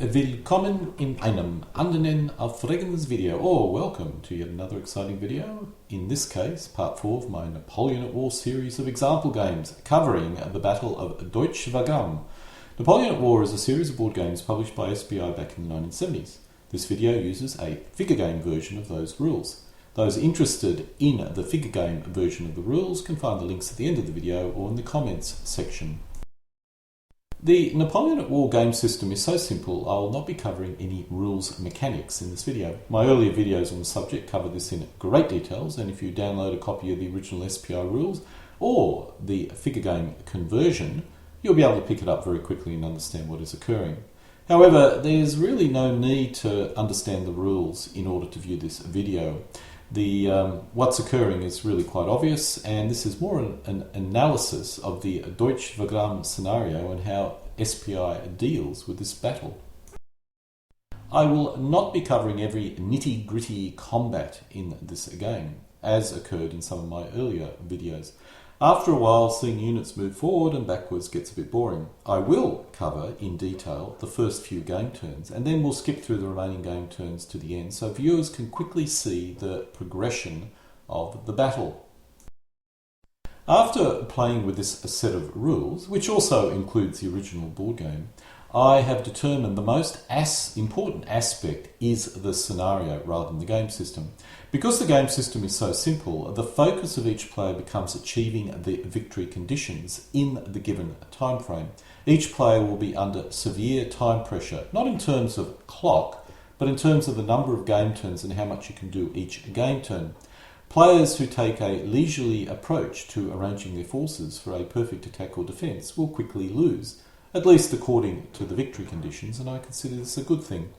Willkommen in einem anderen aufregendes Video, or welcome to yet another exciting video. In this case, part 4 of my Napoleon at War series of example games covering the Battle of Deutsch-Wagram. Napoleon at War is a series of board games published by SBI back in the 1970s. This video uses a figure game version of those rules. Those interested in the figure game version of the rules can find the links at the end of the video or in the comments section. The Napoleon at War game system is so simple I will not be covering any rules mechanics in this video. My earlier videos on the subject cover this in great details, and if you download a copy of the original SPI rules or the figure game conversion, you'll be able to pick it up very quickly and understand what is occurring. However, there's really no need to understand the rules in order to view this video. What's occurring is really quite obvious, and this is more an analysis of the Deutsch-Wagram scenario and how SPI deals with this battle. I will not be covering every nitty-gritty combat in this game, as occurred in some of my earlier videos. After a while, seeing units move forward and backwards gets a bit boring. I will cover in detail the first few game turns, and then we'll skip through the remaining game turns to the end so viewers can quickly see the progression of the battle. After playing with this set of rules, which also includes the original board game, I have determined the most important aspect is the scenario rather than the game system. Because the game system is so simple, the focus of each player becomes achieving the victory conditions in the given time frame. Each player will be under severe time pressure, not in terms of clock, but in terms of the number of game turns and how much you can do each game turn. Players who take a leisurely approach to arranging their forces for a perfect attack or defence will quickly lose, at least according to the victory conditions, and I consider this a good thing.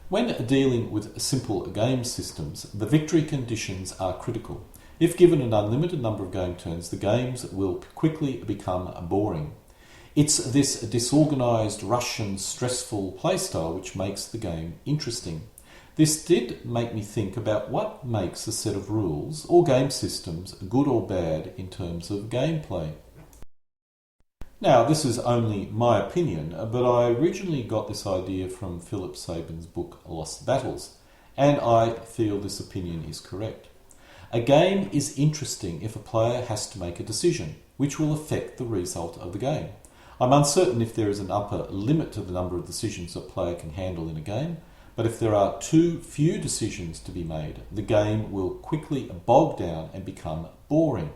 When dealing with simple game systems, the victory conditions are critical. If given an unlimited number of game turns, the games will quickly become boring. It's this disorganised, Russian, stressful playstyle which makes the game interesting. This did make me think about what makes a set of rules or game systems good or bad in terms of gameplay. Now, this is only my opinion, but I originally got this idea from Philip Sabin's book Lost Battles, and I feel this opinion is correct. A game is interesting if a player has to make a decision, which will affect the result of the game. I'm uncertain if there is an upper limit to the number of decisions a player can handle in a game, but if there are too few decisions to be made, the game will quickly bog down and become boring.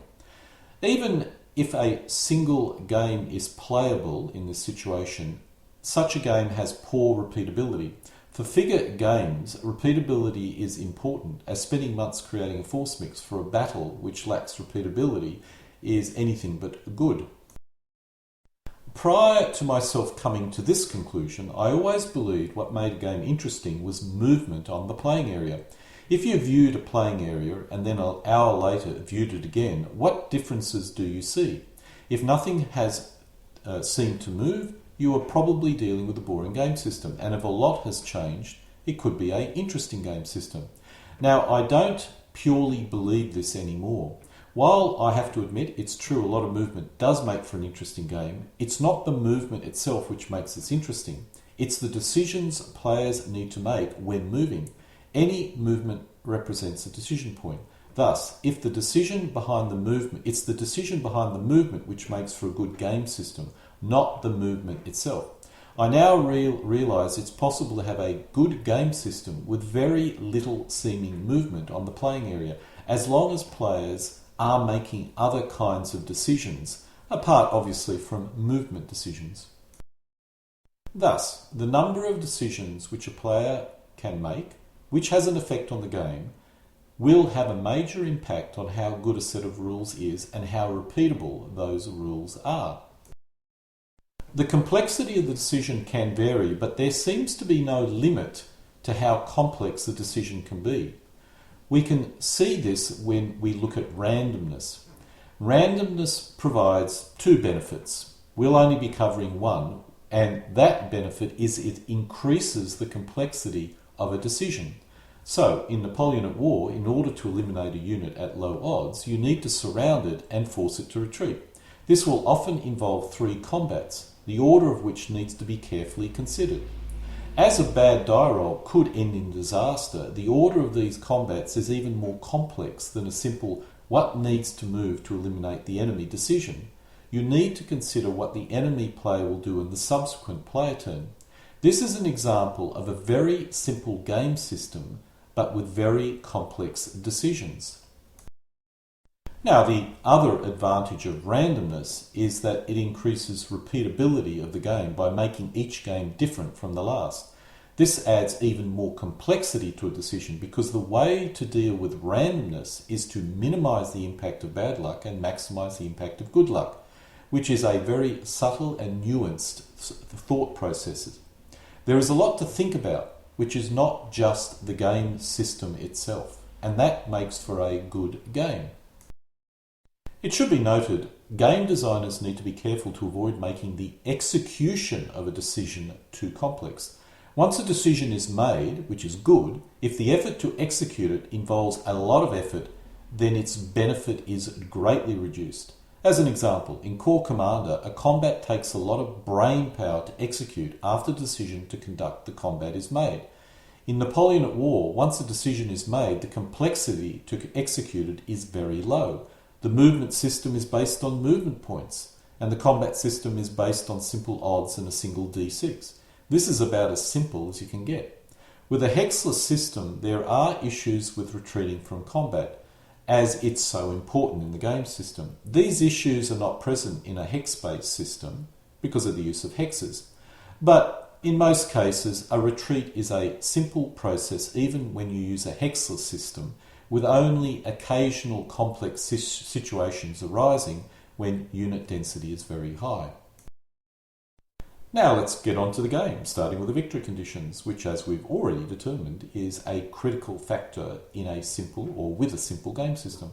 Even if a single game is playable in this situation, such a game has poor repeatability. For figure games, repeatability is important, as spending months creating a force mix for a battle which lacks repeatability is anything but good. Prior to myself coming to this conclusion, I always believed what made a game interesting was movement on the playing area. If you viewed a playing area and then an hour later viewed it again, what differences do you see? If nothing has seemed to move, you are probably dealing with a boring game system, and if a lot has changed, it could be an interesting game system. Now, I don't purely believe this anymore. While I have to admit it's true a lot of movement does make for an interesting game, it's not the movement itself which makes it interesting. It's the decisions players need to make when moving. Any movement represents a decision point. Thus, if the decision behind the movement, it's the decision behind the movement which makes for a good game system, not the movement itself. I now realise it's possible to have a good game system with very little seeming movement on the playing area, as long as players are making other kinds of decisions, apart obviously from movement decisions. Thus, the number of decisions which a player can make, which has an effect on the game, will have a major impact on how good a set of rules is and how repeatable those rules are. The complexity of the decision can vary, but there seems to be no limit to how complex the decision can be. We can see this when we look at randomness. Randomness provides two benefits. We'll only be covering one, and that benefit is it increases the complexity of a decision. So, in Napoleon at War, in order to eliminate a unit at low odds, you need to surround it and force it to retreat. This will often involve 3 combats. the order of which needs to be carefully considered. As a bad die roll could end in disaster, the order of these combats is even more complex than a simple what needs to move to eliminate the enemy decision. You need to consider what the enemy player will do in the subsequent player turn. This is an example of a very simple game system, but with very complex decisions. Now, the other advantage of randomness is that it increases repeatability of the game by making each game different from the last. This adds even more complexity to a decision because the way to deal with randomness is to minimize the impact of bad luck and maximize the impact of good luck, which is a very subtle and nuanced thought process. There is a lot to think about, which is not just the game system itself, and that makes for a good game. It should be noted, game designers need to be careful to avoid making the execution of a decision too complex. Once a decision is made, which is good, if the effort to execute it involves a lot of effort, then its benefit is greatly reduced. As an example, in Corps Commander, a combat takes a lot of brain power to execute after the decision to conduct the combat is made. In Napoleon at War, once a decision is made, the complexity to execute it is very low. The movement system is based on movement points, and the combat system is based on simple odds and a single d6. This is about as simple as you can get. With a hexless system, there are issues with retreating from combat, as it's so important in the game system. These issues are not present in a hex-based system because of the use of hexes. But in most cases, a retreat is a simple process even when you use a hexless system, with only occasional complex situations arising when unit density is very high. Now let's get on to the game, starting with the victory conditions, which, as we've already determined, is a critical factor in a simple or with a simple game system.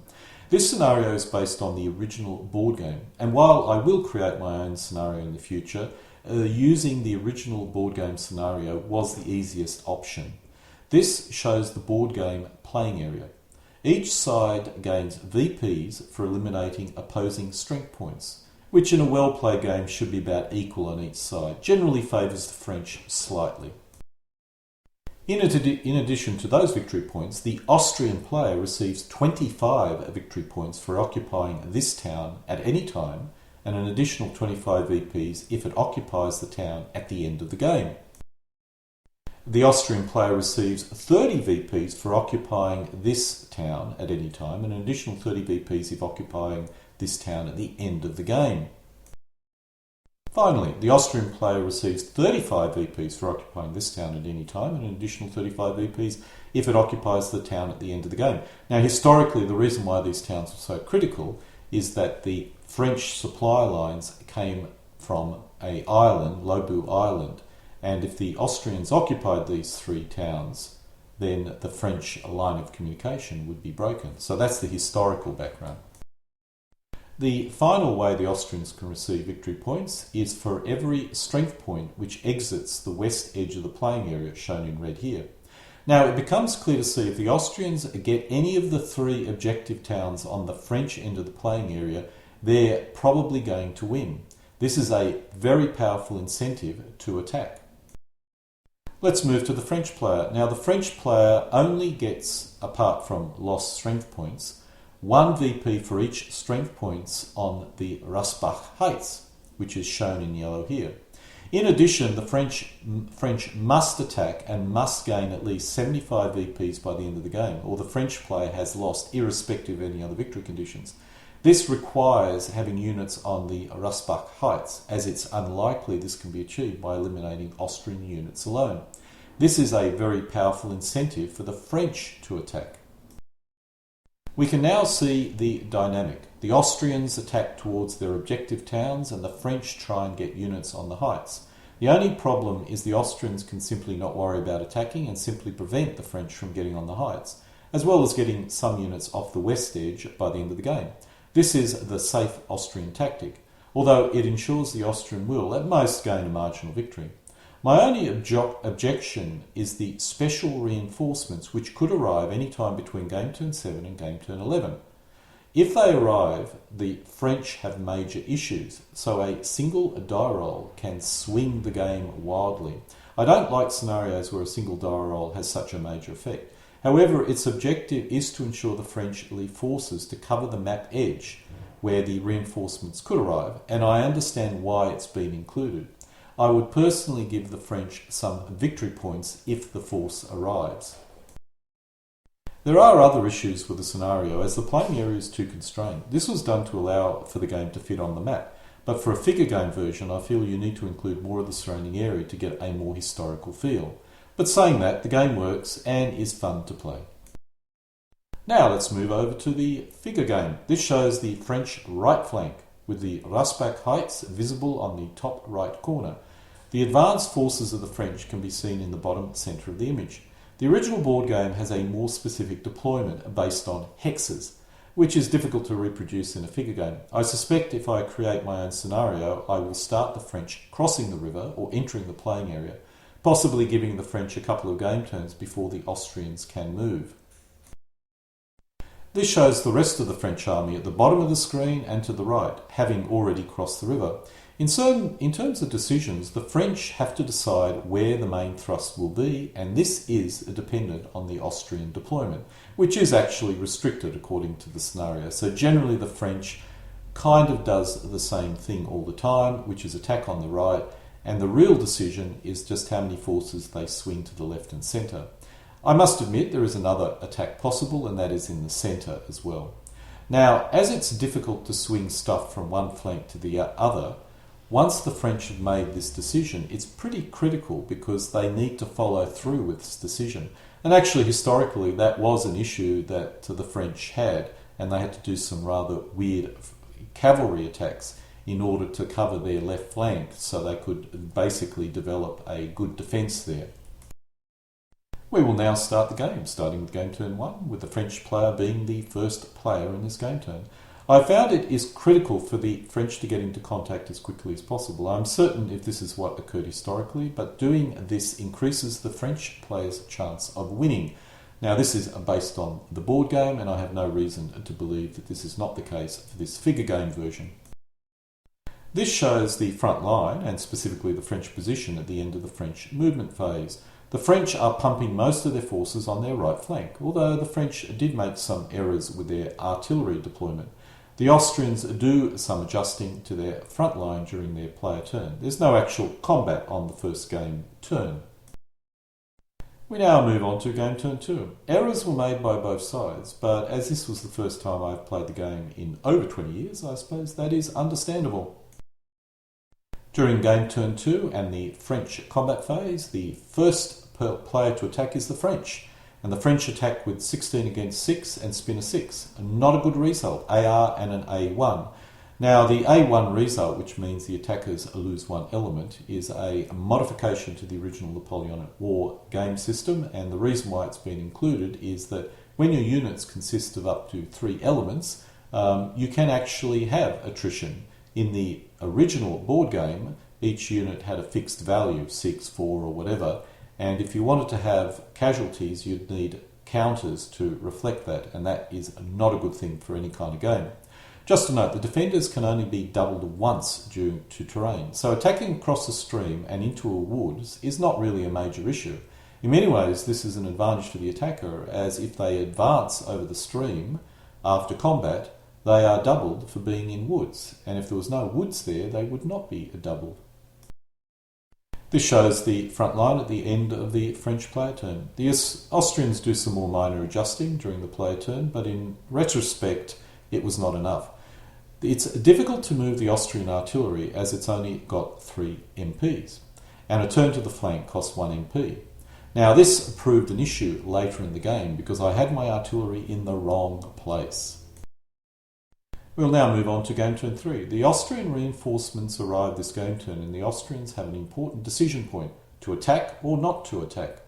This scenario is based on the original board game, and while I will create my own scenario in the future, using the original board game scenario was the easiest option. This shows the board game playing area. Each side gains VPs for eliminating opposing strength points, which in a well-played game should be about equal on each side, generally favours the French slightly. In addition to those victory points, the Austrian player receives 25 victory points for occupying this town at any time, and an additional 25 VPs if it occupies the town at the end of the game. The Austrian player receives 30 VPs for occupying this town at any time, and an additional 30 VPs if occupying this town at the end of the game. Finally, the Austrian player receives 35 VPs for occupying this town at any time, and an additional 35 VPs if it occupies the town at the end of the game. Now, historically, the reason why these towns are so critical is that the French supply lines came from an island, Lobu Island, and if the Austrians occupied these three towns, then the French line of communication would be broken. So that's the historical background. The final way the Austrians can receive victory points is for every strength point which exits the west edge of the playing area, shown in red here. Now, it becomes clear to see if the Austrians get any of the three objective towns on the French end of the playing area, they're probably going to win. This is a very powerful incentive to attack. Let's move to the French player. Now, the French player only gets, apart from lost strength points, 1 VP for each strength points on the Rasbach Heights, which is shown in yellow here. In addition, the French must attack and must gain at least 75 VPs by the end of the game, or the French player has lost, irrespective of any other victory conditions. This requires having units on the Rasbach Heights, as it's unlikely this can be achieved by eliminating Austrian units alone. This is a very powerful incentive for the French to attack. We can now see the dynamic. The Austrians attack towards their objective towns and the French try and get units on the heights. The only problem is the Austrians can simply not worry about attacking and simply prevent the French from getting on the heights, as well as getting some units off the west edge by the end of the game. This is the safe Austrian tactic, although it ensures the Austrian will at most gain a marginal victory. My only objection is the special reinforcements which could arrive any time between game turn 7 and game turn 11. If they arrive, the French have major issues, so a single die roll can swing the game wildly. I don't like scenarios where a single die roll has such a major effect. However, its objective is to ensure the French leave forces to cover the map edge where the reinforcements could arrive, and I understand why it's been included. I would personally give the French some victory points if the force arrives. There are other issues with the scenario as the playing area is too constrained. This was done to allow for the game to fit on the map, but for a figure game version I feel you need to include more of the surrounding area to get a more historical feel. But saying that, the game works and is fun to play. Now let's move over to the figure game. This shows the French right flank with the Raspach Heights visible on the top right corner. The advanced forces of the French can be seen in the bottom centre of the image. The original board game has a more specific deployment based on hexes, which is difficult to reproduce in a figure game. I suspect if I create my own scenario, I will start the French crossing the river or entering the playing area, possibly giving the French a couple of game turns before the Austrians can move. This shows the rest of the French army at the bottom of the screen and to the right, having already crossed the river. In terms of decisions, the French have to decide where the main thrust will be, and this is dependent on the Austrian deployment, which is actually restricted according to the scenario. So generally the French kind of does the same thing all the time, which is attack on the right, and the real decision is just how many forces they swing to the left and centre. I must admit there is another attack possible, and that is in the centre as well. Now, as it's difficult to swing stuff from one flank to the other, once the French have made this decision, it's pretty critical because they need to follow through with this decision. And actually, historically, that was an issue that the French had, and they had to do some rather weird cavalry attacks in order to cover their left flank so they could basically develop a good defence there. We will now start the game, starting with game turn 1, with the French player being the first player in this game turn. I found it is critical for the French to get into contact as quickly as possible. I'm certain if this is what occurred historically, but doing this increases the French player's chance of winning. Now, this is based on the board game, and I have no reason to believe that this is not the case for this figure game version. This shows the front line, and specifically the French position at the end of the French movement phase. The French are pumping most of their forces on their right flank, although the French did make some errors with their artillery deployment. The Austrians do some adjusting to their front line during their player turn. There's no actual combat on the first game turn. We now move on to game turn 2. Errors were made by both sides, but as this was the first time I've played the game in over 20 years, I suppose that is understandable. During game turn 2 and the French combat phase, the first player to attack is the French, and the French attack with 16 against 6 and spin a 6. Not a good result, AR and an A1. Now the A1 result, which means the attackers lose one element, is a modification to the original Napoleonic War game system, and the reason why it's been included is that when your units consist of up to 3 elements, you can actually have attrition. In the original board game, each unit had a fixed value, 6, 4 or whatever, and if you wanted to have casualties, you'd need counters to reflect that, and that is not a good thing for any kind of game. Just to note, the defenders can only be doubled once due to terrain, so attacking across a stream and into a woods is not really a major issue. In many ways, this is an advantage for the attacker, as if they advance over the stream after combat, they are doubled for being in woods, and if there was no woods there, they would not be doubled. This shows the front line at the end of the French player turn. The Austrians do some more minor adjusting during the player turn, but in retrospect, it was not enough. It's difficult to move the Austrian artillery as it's only got 3 MPs, and a turn to the flank costs 1 MP. Now, this proved an issue later in the game because I had my artillery in the wrong place. We'll now move on to game turn 3. The Austrian reinforcements arrive this game turn, and the Austrians have an important decision point: to attack or not to attack.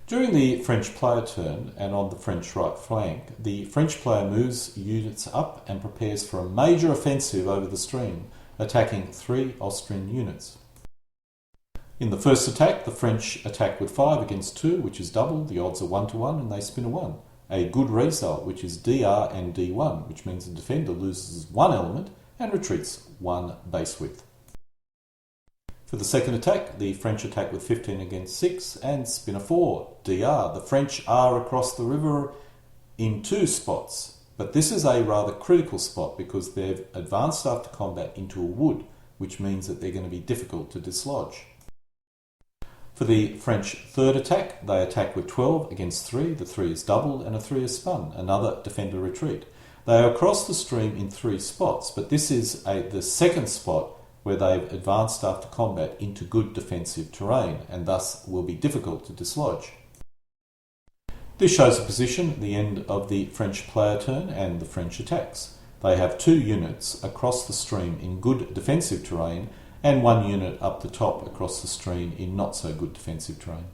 During the French player turn and on the French right flank, the French player moves units up and prepares for a major offensive over the stream, attacking 3 Austrian units. In the first attack, the French attack with 5 against 2, which is double. The odds are 1 to 1, and they spin a 1. a good result, which is dr and d1, which means the defender loses one element and retreats one base width. For the second attack, the French attack with 15 against 6 and spinner 4, dr. The French are across the river in 2 spots, but this is a rather critical spot because they've advanced after combat into a wood, which means that they're going to be difficult to dislodge. For the French third attack, they attack with 12 against 3, the 3 is doubled and a 3 is spun, another defender retreat. They are across the stream in 3 spots, but this is the second spot where they've advanced after combat into good defensive terrain and thus will be difficult to dislodge. This shows the position at the end of the French player turn and the French attacks. They have 2 units across the stream in good defensive terrain and 1 unit up the top across the stream in not so good defensive terrain.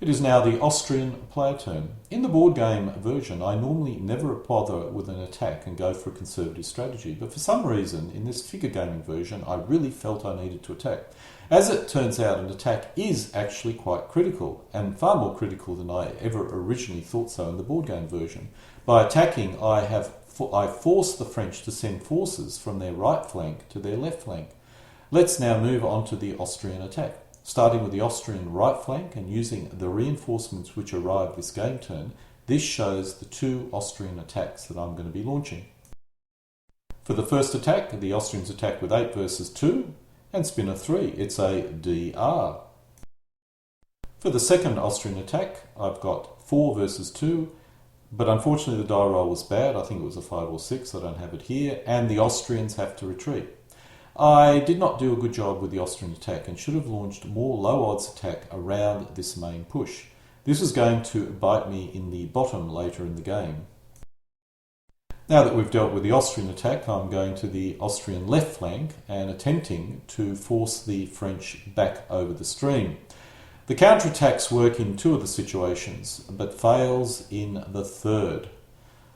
It is now the Austrian player turn. In the board game version, I normally never bother with an attack and go for a conservative strategy, but for some reason, in this figure gaming version, I really felt I needed to attack. As it turns out, an attack is actually quite critical, and far more critical than I ever originally thought so in the board game version. By attacking, I force the French to send forces from their right flank to their left flank. Let's now move on to the Austrian attack. Starting with the Austrian right flank and using the reinforcements which arrived this game turn, this shows the 2 Austrian attacks that I'm going to be launching. For the first attack, the Austrians attack with 8 versus 2 and spinner 3. It's a dr. For the second Austrian attack, I've got 4 versus 2, but unfortunately the die roll was bad. I think it was a 5 or 6, I don't have it here, and the Austrians have to retreat. I did not do a good job with the Austrian attack and should have launched more low odds attack around this main push. This is going to bite me in the bottom later in the game. Now that we've dealt with the Austrian attack, I'm going to the Austrian left flank and attempting to force the French back over the stream. The counterattacks work in 2 of the situations, but fails in the third.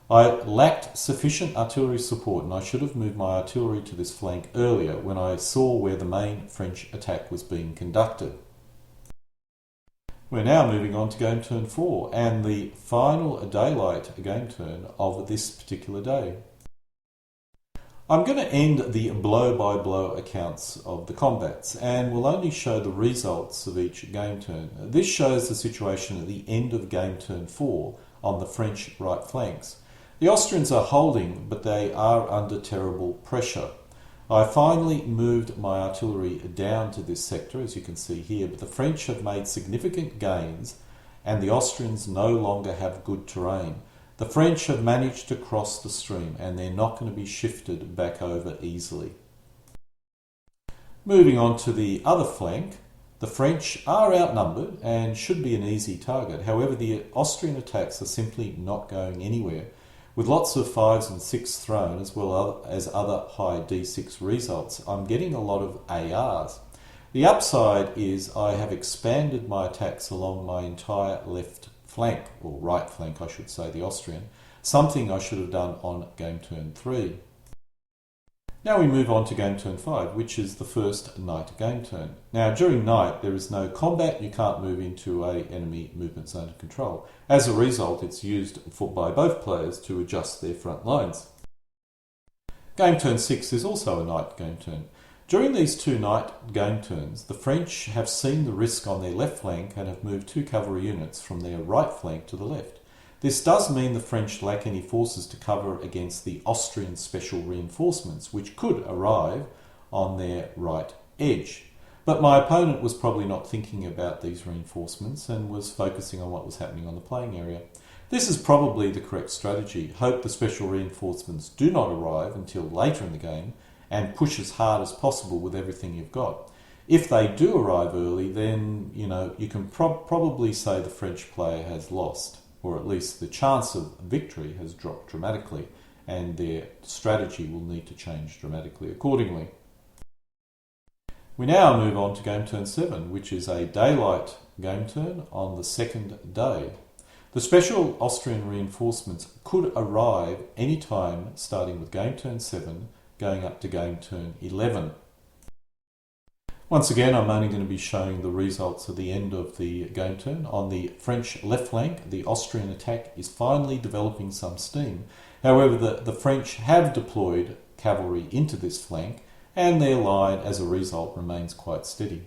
I lacked sufficient artillery support and I should have moved my artillery to this flank earlier when I saw where the main French attack was being conducted. We're now moving on to game turn 4 and the final daylight game turn of this particular day. I'm going to end the blow-by-blow accounts of the combats and will only show the results of each game turn. This shows the situation at the end of game turn 4 on the French right flanks. The Austrians are holding, but they are under terrible pressure. I finally moved my artillery down to this sector, as you can see here, but the French have made significant gains and the Austrians no longer have good terrain. The French have managed to cross the stream and they're not going to be shifted back over easily. Moving on to the other flank, the French are outnumbered and should be an easy target. However, the Austrian attacks are simply not going anywhere. With lots of 5s and 6s thrown, as well as other high d6 results, I'm getting a lot of ARs. The upside is I have expanded my attacks along my entire left flank, or right flank I should say, the Austrian, something I should have done on game turn 3. Now we move on to game turn 5, which is the first night game turn. Now during night there is no combat, you can't move into an enemy movement zone of control. As a result, it's used by both players to adjust their front lines. Game turn 6 is also a night game turn. During these 2 night game turns, the French have seen the risk on their left flank and have moved 2 cavalry units from their right flank to the left. This does mean the French lack any forces to cover against the Austrian special reinforcements, which could arrive on their right edge. But my opponent was probably not thinking about these reinforcements and was focusing on what was happening on the playing area. This is probably the correct strategy. Hope the special reinforcements do not arrive until later in the game and push as hard as possible with everything you've got. If they do arrive early, then you can probably say the French player has lost, or at least the chance of victory has dropped dramatically and their strategy will need to change dramatically accordingly. We now move on to game turn 7, which is a daylight game turn on the second day. The special Austrian reinforcements could arrive any time starting with game turn 7 going up to game turn 11. Once again, I'm only going to be showing the results at the end of the game turn. On the French left flank, the Austrian attack is finally developing some steam. However, the French have deployed cavalry into this flank, and their line as a result remains quite steady.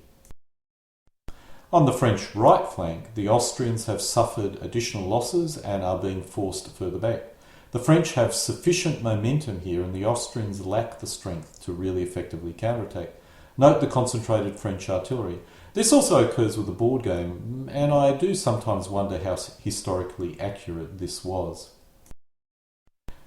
On the French right flank, the Austrians have suffered additional losses and are being forced further back. The French have sufficient momentum here, and the Austrians lack the strength to really effectively counterattack. Note the concentrated French artillery. This also occurs with the board game, and I do sometimes wonder how historically accurate this was.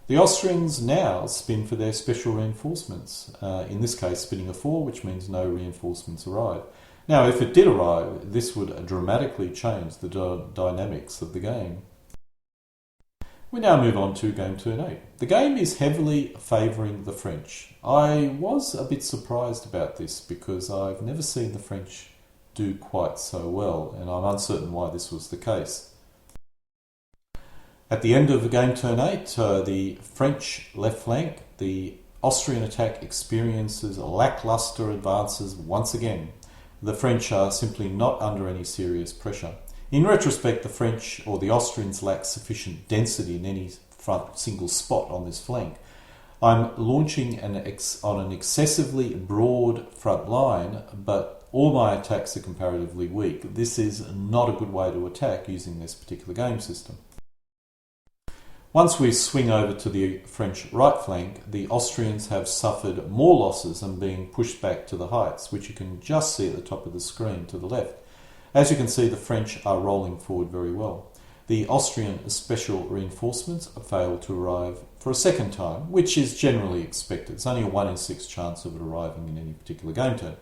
The Austrians now spin for their special reinforcements, in this case spinning a 4, which means no reinforcements arrive. Now, if it did arrive, this would dramatically change the dynamics of the game. We now move on to game turn 8. The game is heavily favouring the French. I was a bit surprised about this because I've never seen the French do quite so well, and I'm uncertain why this was the case. At the end of the game turn 8, the French left flank, the Austrian attack experiences lacklustre advances once again. The French are simply not under any serious pressure. In retrospect, the French or the Austrians lack sufficient density in any front single spot on this flank. I'm launching on an excessively broad front line, but all my attacks are comparatively weak. This is not a good way to attack using this particular game system. Once we swing over to the French right flank, the Austrians have suffered more losses and being pushed back to the heights, which you can just see at the top of the screen to the left. As you can see, the French are rolling forward very well. The Austrian special reinforcements failed to arrive for a second time, which is generally expected. It's only a 1 in 6 chance of it arriving in any particular game turn.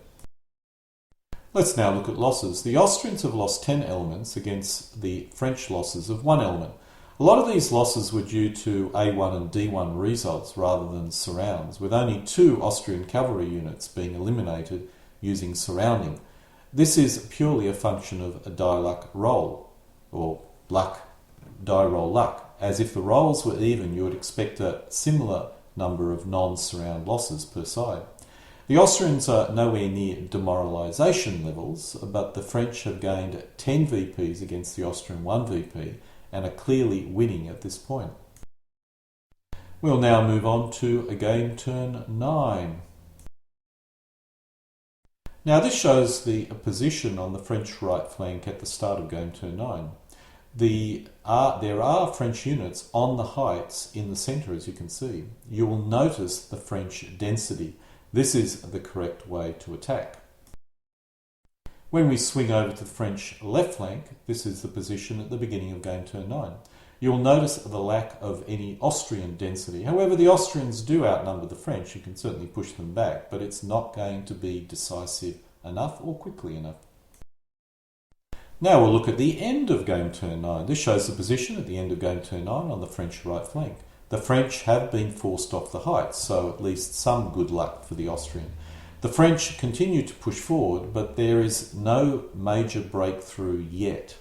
Let's now look at losses. The Austrians have lost 10 elements against the French losses of 1 element. A lot of these losses were due to A1 and D1 results rather than surrounds, with only 2 Austrian cavalry units being eliminated using surrounding. This is purely a function of a die luck roll, or die roll luck. As if the rolls were even, you would expect a similar number of non-surround losses per side. The Austrians are nowhere near demoralisation levels, but the French have gained 10 VPs against the Austrian 1 VP, and are clearly winning at this point. We'll now move on to a game turn 9. Now this shows the position on the French right flank at the start of game turn 9. There are French units on the heights in the centre, as you can see. You will notice the French density. This is the correct way to attack. When we swing over to the French left flank, this is the position at the beginning of game turn 9. You'll notice the lack of any Austrian density. However, the Austrians do outnumber the French. You can certainly push them back, but it's not going to be decisive enough or quickly enough. Now we'll look at the end of game turn 9. This shows the position at the end of game turn 9 on the French right flank. The French have been forced off the heights, so at least some good luck for the Austrian. The French continue to push forward, but there is no major breakthrough yet.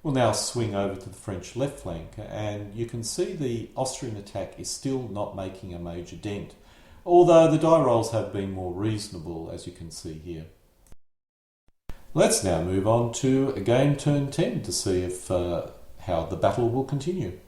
We'll now swing over to the French left flank, and you can see the Austrian attack is still not making a major dent, although the die rolls have been more reasonable, as you can see here. Let's now move on to a game turn 10 to see if how the battle will continue.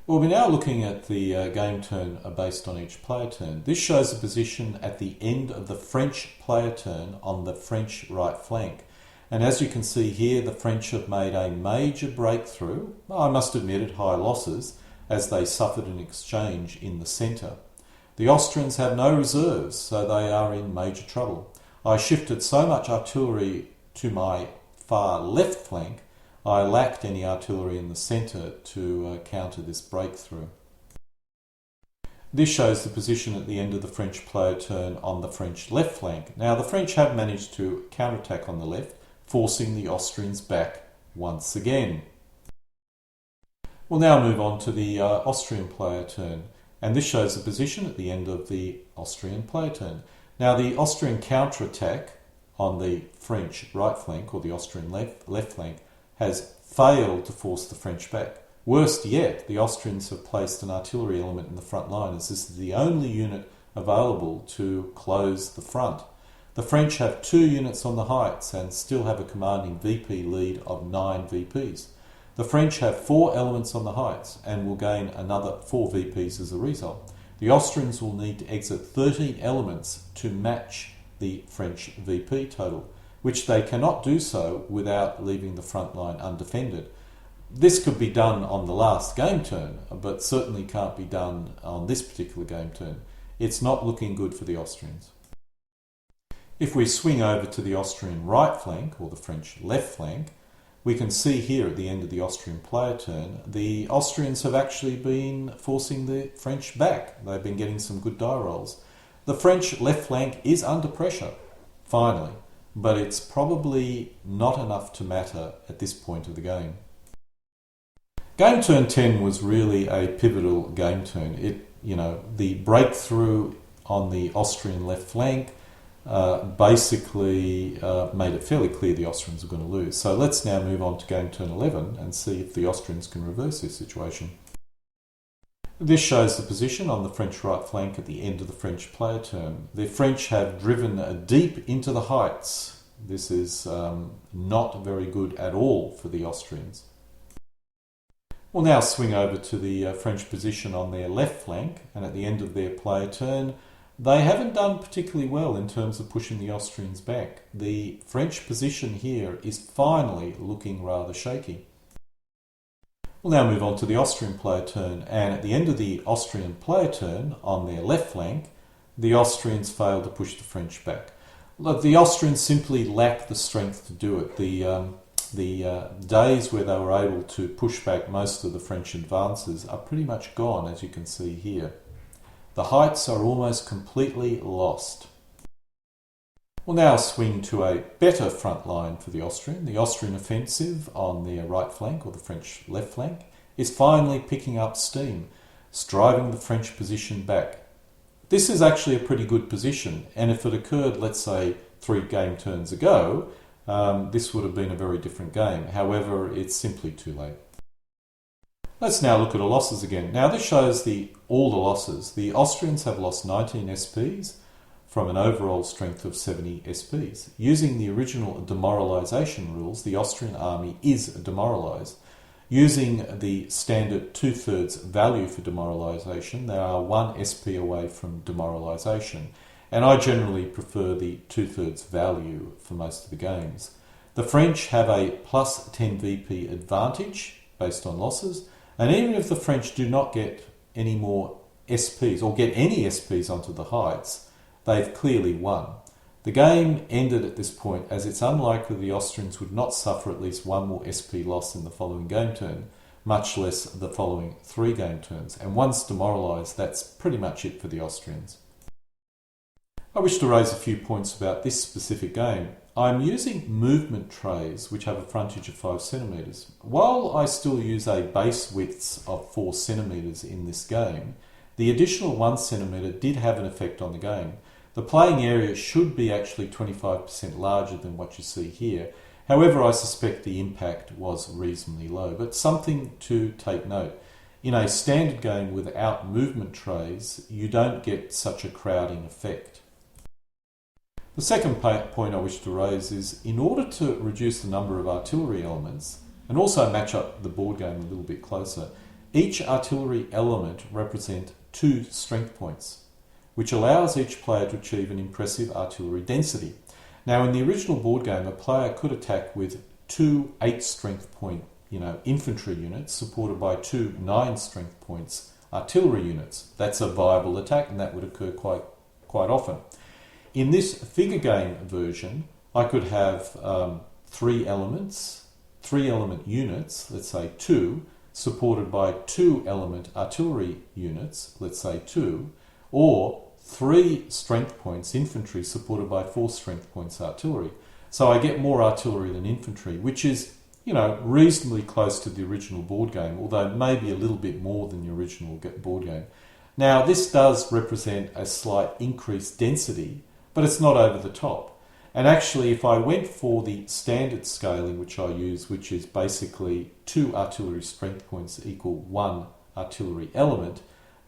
We'll be now looking at the game turn based on each player turn. This shows the position at the end of the French player turn on the French right flank. And as you can see here, the French have made a major breakthrough, I must admit at high losses, as they suffered an exchange in the centre. The Austrians have no reserves, so they are in major trouble. I shifted so much artillery to my far left flank, I lacked any artillery in the centre to counter this breakthrough. This shows the position at the end of the French player turn on the French left flank. Now the French have managed to counterattack on the left, forcing the Austrians back once again. We'll now move on to the Austrian player turn, and this shows the position at the end of the Austrian player turn. Now the Austrian counterattack on the French right flank, or the Austrian left flank, has failed to force the French back. Worst yet, the Austrians have placed an artillery element in the front line, as this is the only unit available to close the front. The French have 2 units on the heights and still have a commanding VP lead of 9 VPs. The French have 4 elements on the heights and will gain another 4 VPs as a result. The Austrians will need to exit 13 elements to match the French VP total, which they cannot do so without leaving the front line undefended. This could be done on the last game turn, but certainly can't be done on this particular game turn. It's not looking good for the Austrians. If we swing over to the Austrian right flank, or the French left flank, we can see here at the end of the Austrian player turn, the Austrians have actually been forcing the French back. They've been getting some good die rolls. The French left flank is under pressure, finally, but it's probably not enough to matter at this point of the game. Game turn 10 was really a pivotal game turn. The breakthrough on the Austrian left flank basically made it fairly clear the Austrians were going to lose. So let's now move on to game turn 11 and see if the Austrians can reverse this situation. This shows the position on the French right flank at the end of the French player turn. The French have driven deep into the heights. This is not very good at all for the Austrians. We'll now swing over to the French position on their left flank, and at the end of their player turn, they haven't done particularly well in terms of pushing the Austrians back. The French position here is finally looking rather shaky. We'll now move on to the Austrian player turn, and at the end of the Austrian player turn on their left flank, the Austrians failed to push the French back. Look, the Austrians simply lack the strength to do it. The days where they were able to push back most of the French advances are pretty much gone, as you can see here. The heights are almost completely lost. We'll now swing to a better front line for the Austrian. The Austrian offensive on their right flank, or the French left flank, is finally picking up steam, driving the French position back. This is actually a pretty good position, and if it occurred, let's say, 3 game turns ago, this would have been a very different game. However, it's simply too late. Let's now look at the losses again. Now this shows all the losses. The Austrians have lost 19 SPs from an overall strength of 70 SPs. Using the original demoralisation rules, the Austrian army is demoralised. Using the standard 2/3 value for demoralisation, they are 1 SP away from demoralisation. And I generally prefer the 2/3 value for most of the games. The French have a plus 10 VP advantage based on losses, and even if the French do not get any more SPs or get any SPs onto the heights, they've clearly won. The game ended at this point, as it's unlikely the Austrians would not suffer at least 1 more SP loss in the following game turn, much less the following 3 game turns. And once demoralised, that's pretty much it for the Austrians. I wish to raise a few points about this specific game. I'm using movement trays which have a frontage of 5 centimetres. While I still use a base width of 4 centimetres in this game, the additional 1 centimetre did have an effect on the game. The playing area should be actually 25% larger than what you see here. However, I suspect the impact was reasonably low, but something to take note. In a standard game without movement trays, you don't get such a crowding effect. The second point I wish to raise is, in order to reduce the number of artillery elements and also match up the board game a little bit closer, each artillery element represents 2 strength points, which allows each player to achieve an impressive artillery density. Now, in the original board game, a player could attack with 2 8 strength point infantry units supported by 2 9 strength points artillery units. That's a viable attack, and that would occur quite often. In this figure game version, I could have 3 element units, let's say 2, supported by 2 element artillery units, let's say 2, or 3 strength points infantry supported by 4 strength points artillery. So I get more artillery than infantry, which is, reasonably close to the original board game, although maybe a little bit more than the original board game. Now, this does represent a slight increased density, but it's not over the top. And actually, if I went for the standard scaling which I use, which is basically 2 artillery strength points equal 1 artillery element,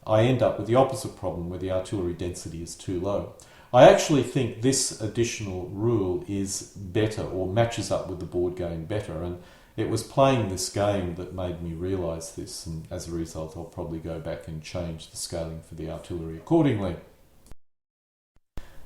I end up with the opposite problem where the artillery density is too low. I actually think this additional rule is better, or matches up with the board game better, and it was playing this game that made me realise this, and as a result I'll probably go back and change the scaling for the artillery accordingly.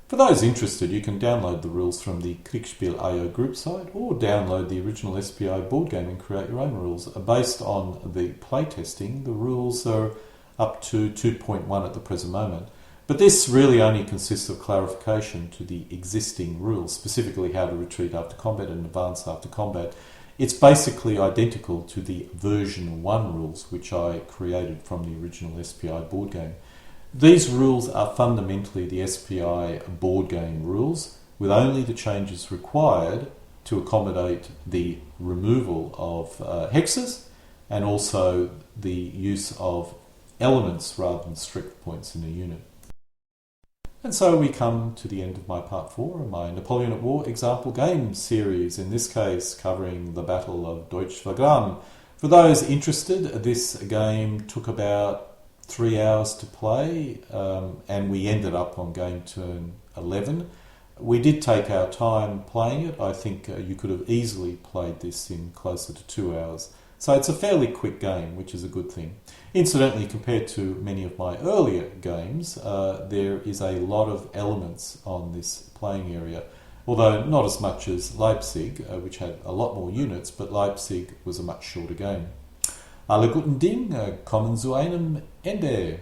For those interested, you can download the rules from the Kriegspiel.io group site, or download the original SPI board game and create your own rules. Based on the playtesting, the rules are up to 2.1 at the present moment. But this really only consists of clarification to the existing rules, specifically how to retreat after combat and advance after combat. It's basically identical to the version 1 rules, which I created from the original SPI board game. These rules are fundamentally the SPI board game rules, with only the changes required to accommodate the removal of hexes and also the use of elements rather than strict points in a unit. And so we come to the end of my part 4 of my Napoleon at War example game series, in this case covering the Battle of Deutsch-Wagram. For those interested, this game took about 3 hours to play, and we ended up on game turn 11. We did take our time playing it. I think you could have easily played this in closer to 2 hours. So it's a fairly quick game, which is a good thing. Incidentally, compared to many of my earlier games, there is a lot of elements on this playing area, although not as much as Leipzig, which had a lot more units, but Leipzig was a much shorter game. Alle guten Dinge kommen zu einem Ende.